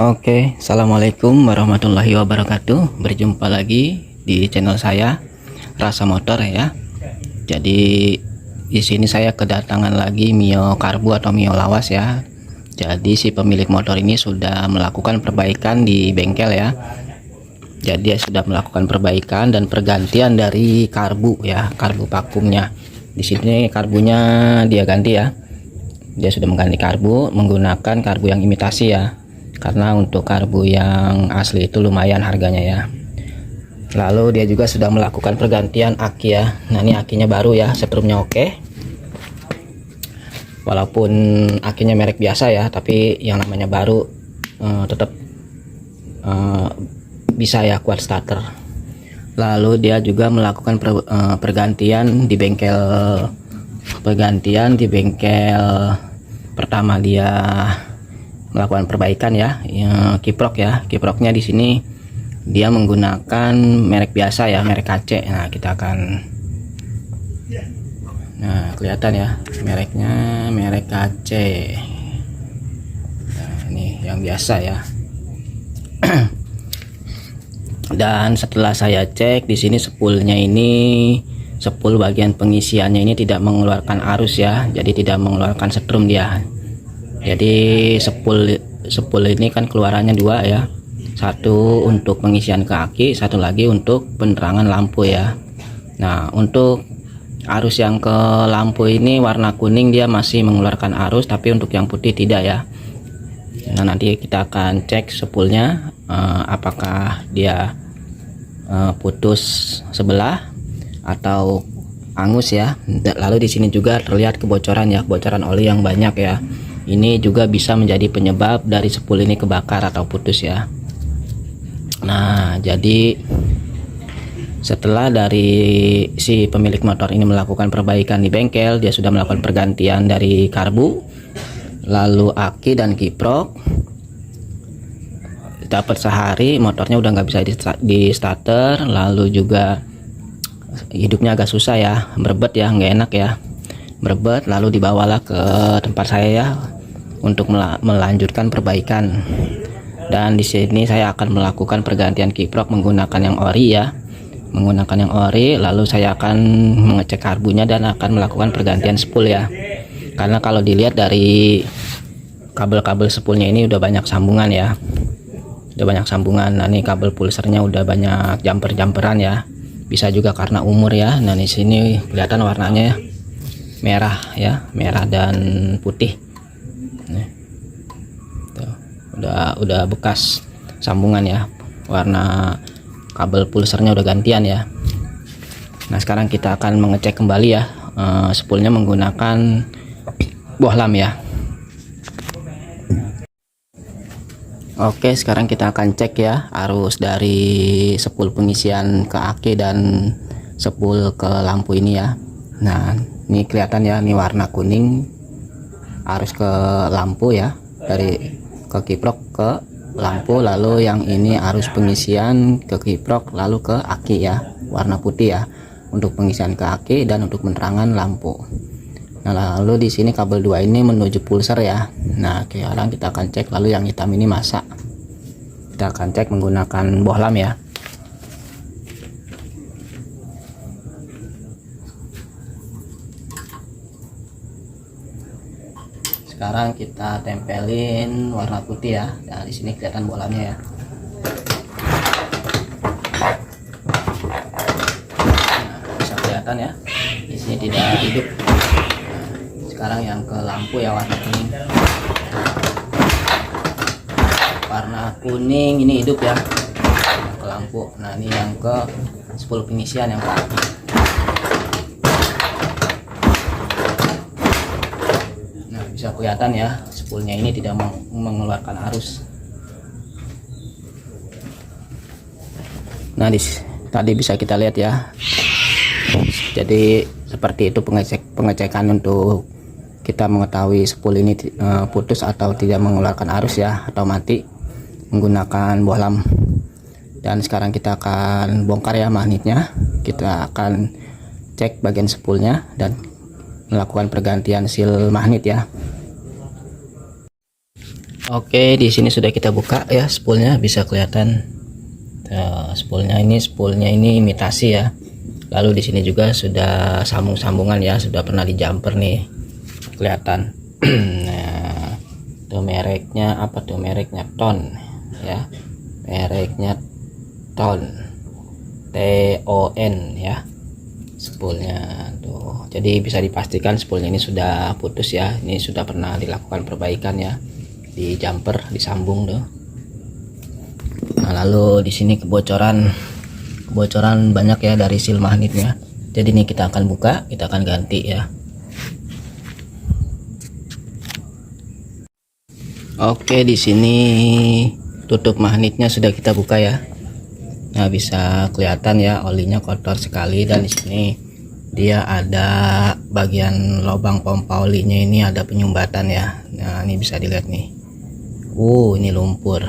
Oke, assalamualaikum warahmatullahi wabarakatuh. Berjumpa lagi di channel saya, Rasa Motor ya. Jadi di sini saya kedatangan lagi Mio Karbu atau Mio lawas ya. Jadi si pemilik motor ini sudah melakukan perbaikan di bengkel ya. Jadi dia sudah melakukan perbaikan dan pergantian dari karbu ya, karbu vakumnya. Di sini karbunya dia ganti ya. Dia sudah mengganti karbu menggunakan karbu yang imitasi ya. Karena untuk karbu yang asli itu lumayan harganya ya. Lalu dia juga sudah melakukan pergantian aki ya. Nah ini akinya baru ya, setrumnya oke. Walaupun akinya merek biasa ya, tapi yang namanya baru tetap bisa ya kuat starter. Lalu dia juga melakukan pergantian di bengkel pertama. Dia melakukan perbaikan ya, kiprok ya. Kiproknya di sini dia menggunakan merek biasa ya, merek KC. Nah kita akan, nah kelihatan ya mereknya, merek KC. Nah ini yang biasa ya. Dan setelah saya cek di sini spoolnya ini, spool bagian pengisiannya ini tidak mengeluarkan arus ya, jadi tidak mengeluarkan setrum dia. Jadi spool ini kan keluarannya dua ya, satu untuk pengisian ke aki, satu lagi untuk penerangan lampu ya. Nah untuk arus yang ke lampu ini warna kuning dia masih mengeluarkan arus, tapi untuk yang putih tidak ya. Nah nanti kita akan cek spoolnya apakah dia putus sebelah atau angus ya. Lalu di sini juga terlihat kebocoran ya, kebocoran oli yang banyak ya. Ini juga bisa menjadi penyebab dari spool ini kebakar atau putus ya. Nah jadi setelah dari si pemilik motor ini melakukan perbaikan di bengkel, dia sudah melakukan pergantian dari karbu, lalu aki dan kiprok. Dapat sehari motornya udah nggak bisa di starter, lalu juga hidupnya agak susah ya, berebet ya, nggak enak ya, berebet. Lalu dibawalah ke tempat saya ya untuk melanjutkan perbaikan. Dan di sini saya akan melakukan pergantian kiprok menggunakan yang ori ya, menggunakan yang ori. Lalu saya akan mengecek karbunya dan akan melakukan pergantian spool ya. Karena kalau dilihat dari kabel-kabel spoolnya ini udah banyak sambungan ya, udah banyak sambungan. Nah ini kabel pulsernya udah banyak jumper-jumperan ya, bisa juga karena umur ya. Nah di sini kelihatan warnanya ya, merah ya, merah dan putih. Nih, tuh, udah bekas sambungan ya, warna kabel pulsernya udah gantian ya. Nah sekarang kita akan mengecek kembali ya spoolnya menggunakan bohlam ya. Oke, sekarang kita akan cek ya arus dari spool pengisian ke aki dan spool ke lampu ini ya. Nah ini kelihatan ya, ini warna kuning arus ke lampu ya, dari ke kiprok ke lampu. Lalu yang ini arus pengisian ke kiprok lalu ke aki ya, warna putih ya, untuk pengisian ke aki dan untuk penerangan lampu. Nah lalu di sini kabel 2 ini menuju pulser ya. Nah sekarang kita akan cek, lalu yang hitam ini masa. Kita akan cek menggunakan bohlam ya. Sekarang kita tempelin warna putih ya. Nah di sini kelihatan bohlamnya ya. Nah, bisa kelihatan ya, di sini tidak hidup. Sekarang yang ke lampu ya, warna kuning. Warna kuning ini hidup ya, yang ke lampu. Nah ini yang ke spool pengisian yang ke aki. Nah bisa kelihatan ya, spoolnya ini tidak mengeluarkan arus. Nah tadi bisa kita lihat ya. Jadi seperti itu pengecekan untuk kita mengetahui spool ini putus atau tidak mengeluarkan arus ya, atau mati, menggunakan bohlam. Dan sekarang kita akan bongkar ya magnetnya. Kita akan cek bagian spoolnya dan melakukan pergantian seal magnet ya. Oke, di sini sudah kita buka ya, spoolnya bisa kelihatan. Spoolnya ini imitasi ya. Lalu di sini juga sudah sambungan ya, sudah pernah di jumper nih, kelihatan. Nah, itu mereknya apa tuh? Mereknya Ton ya, mereknya Ton, TON ya, spoolnya tuh. Jadi bisa dipastikan spoolnya ini sudah putus ya, ini sudah pernah dilakukan perbaikan ya, di jumper disambung tuh. Nah, lalu di sini kebocoran banyak ya dari seal magnetnya. Jadi ini kita akan buka, kita akan ganti ya. Oke, di sini tutup magnetnya sudah kita buka ya. Nah, bisa kelihatan ya, olinya kotor sekali, dan di sini dia ada bagian lubang pompa olinya ini ada penyumbatan ya. Nah, ini bisa dilihat nih. Ini lumpur.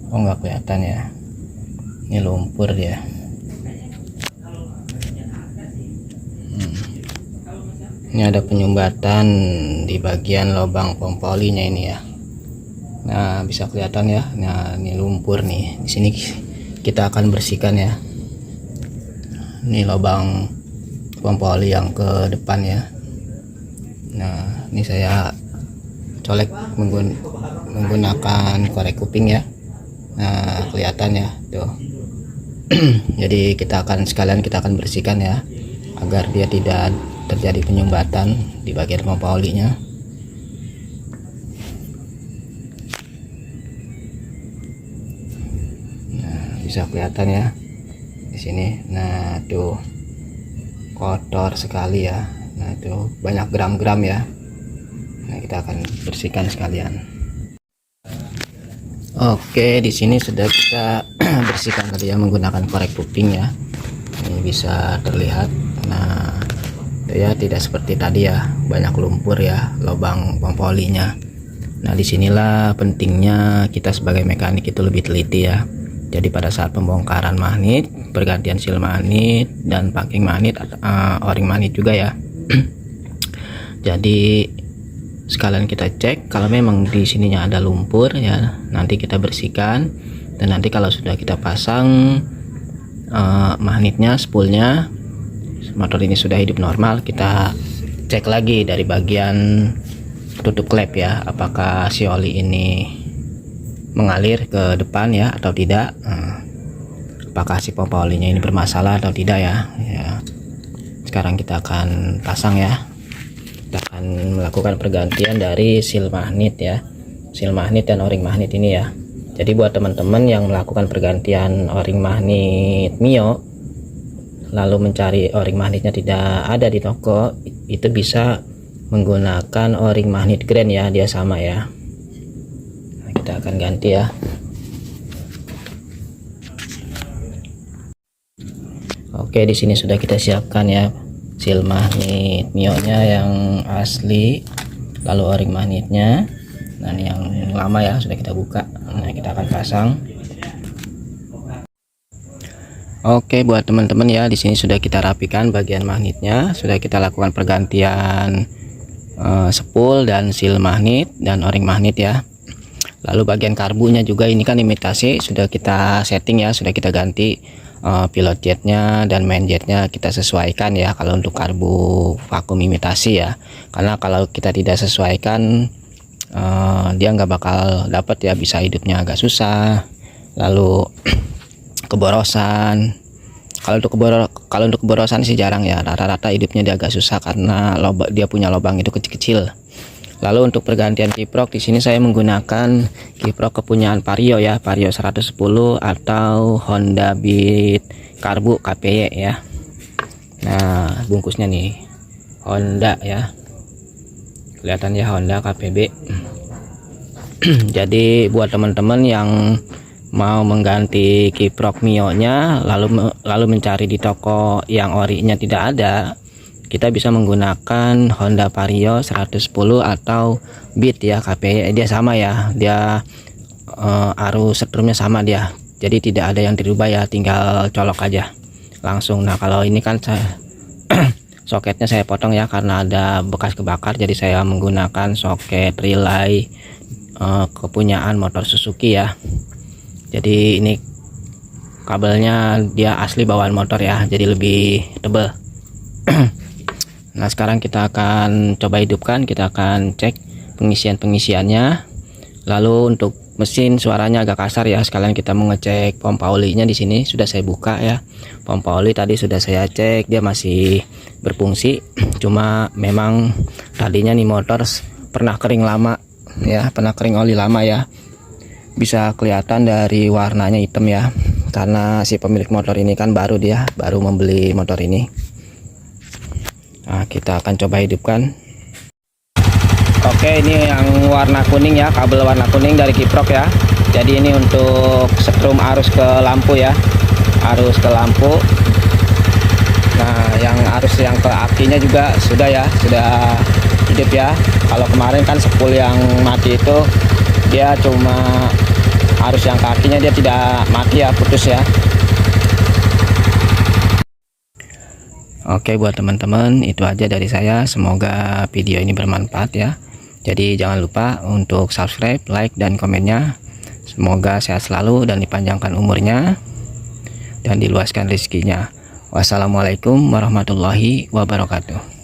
Oh, nggak kelihatan ya. Ini lumpur dia. Ini ada penyumbatan di bagian lubang pompa olinya ini ya. Nah, bisa kelihatan ya. Nah, ini lumpur nih. Di sini kita akan bersihkan ya. Ini lubang pompa oli yang ke depan ya. Nah, ini saya colek menggunakan korek kuping ya. Nah, kelihatan ya tuh. Jadi kita akan bersihkan ya, agar dia tidak terjadi penyumbatan di bagian pompa olinya. Nah, bisa kelihatan ya di sini. Nah, tuh kotor sekali ya. Nah, itu banyak gram-gram ya. Nah, kita akan bersihkan sekalian. Oke, di sini sudah kita bersihkan tadi ya menggunakan korek kuping ya. Ini bisa terlihat. Nah, itu ya, tidak seperti tadi ya, banyak lumpur ya lubang pompa olinya. Nah, disinilah pentingnya kita sebagai mekanik itu lebih teliti ya. Jadi pada saat pembongkaran magnet, pergantian seal magnet dan packing magnet, o-ring magnet juga ya. Jadi sekalian kita cek kalau memang di sininya ada lumpur ya, nanti kita bersihkan, dan nanti kalau sudah kita pasang magnetnya, spoolnya, motor ini sudah hidup normal, kita cek lagi dari bagian tutup klep ya, apakah si oli ini mengalir ke depan ya atau tidak, apakah si pompa olinya ini bermasalah atau tidak ya. Sekarang kita akan pasang ya. Kita akan melakukan pergantian dari seal magnet ya, seal magnet dan o-ring magnet ini ya. Jadi buat teman-teman yang melakukan pergantian o-ring magnet Mio lalu mencari o-ring magnetnya tidak ada di toko, itu bisa menggunakan o-ring magnet Grand ya, dia sama ya. Nah, kita akan ganti ya. Oke, di sini sudah kita siapkan ya seal magnet Mio nya yang asli, lalu o-ring magnetnya. Nah, ini yang lama ya, sudah kita buka. Nah, kita akan pasang. Oke, buat teman-teman ya, di sini sudah kita rapikan bagian magnetnya, sudah kita lakukan pergantian spool dan seal magnet dan o-ring magnet ya. Lalu bagian karbunya juga ini kan imitasi, sudah kita setting ya, sudah kita ganti. Pilot jetnya dan main jetnya kita sesuaikan ya, kalau untuk karbu vakum imitasi ya, karena kalau kita tidak sesuaikan dia nggak bakal dapat ya, bisa hidupnya agak susah, lalu keborosan. Kalau untuk keborosan sih jarang ya, rata-rata hidupnya dia agak susah karena dia punya lubang itu kecil-kecil. Lalu untuk pergantian kiprok di sini saya menggunakan kiprok kepunyaan Vario ya, Vario 110 atau Honda Beat Karbu KPY ya. Nah, bungkusnya nih Honda ya, kelihatan ya, Honda KPB. Jadi buat teman-teman yang mau mengganti kiprok Mio nya lalu mencari di toko yang orinya tidak ada, kita bisa menggunakan Honda Vario 110 atau Beat ya KPY, dia sama ya, dia arus setrumnya sama dia, jadi tidak ada yang dirubah ya, tinggal colok aja langsung. Nah, kalau ini kan saya soketnya saya potong ya, karena ada bekas kebakar. Jadi saya menggunakan soket relay kepunyaan motor Suzuki ya. Jadi ini kabelnya dia asli bawaan motor ya, jadi lebih tebal. Nah sekarang kita akan coba hidupkan, kita akan cek pengisiannya. Lalu untuk mesin suaranya agak kasar ya, sekalian kita mau ngecek pompa olinya. Di sini sudah saya buka ya, pompa oli tadi sudah saya cek, dia masih berfungsi. Cuma memang tadinya nih motor pernah kering lama ya, pernah kering oli lama ya, bisa kelihatan dari warnanya hitam ya, karena si pemilik motor ini kan baru membeli motor ini. Nah kita akan coba hidupkan. Oke, ini yang warna kuning ya, kabel warna kuning dari kiprok ya. Jadi ini untuk setrum arus ke lampu ya, arus ke lampu. Nah yang arus yang ke akinya juga sudah ya, sudah hidup ya. Kalau kemarin kan spool yang mati itu dia cuma arus yang ke akinya, dia tidak mati ya, putus ya. Oke, buat teman-teman itu aja dari saya, semoga video ini bermanfaat ya. Jadi jangan lupa untuk subscribe, like, dan komennya. Semoga sehat selalu dan dipanjangkan umurnya dan diluaskan rezekinya. Wassalamualaikum warahmatullahi wabarakatuh.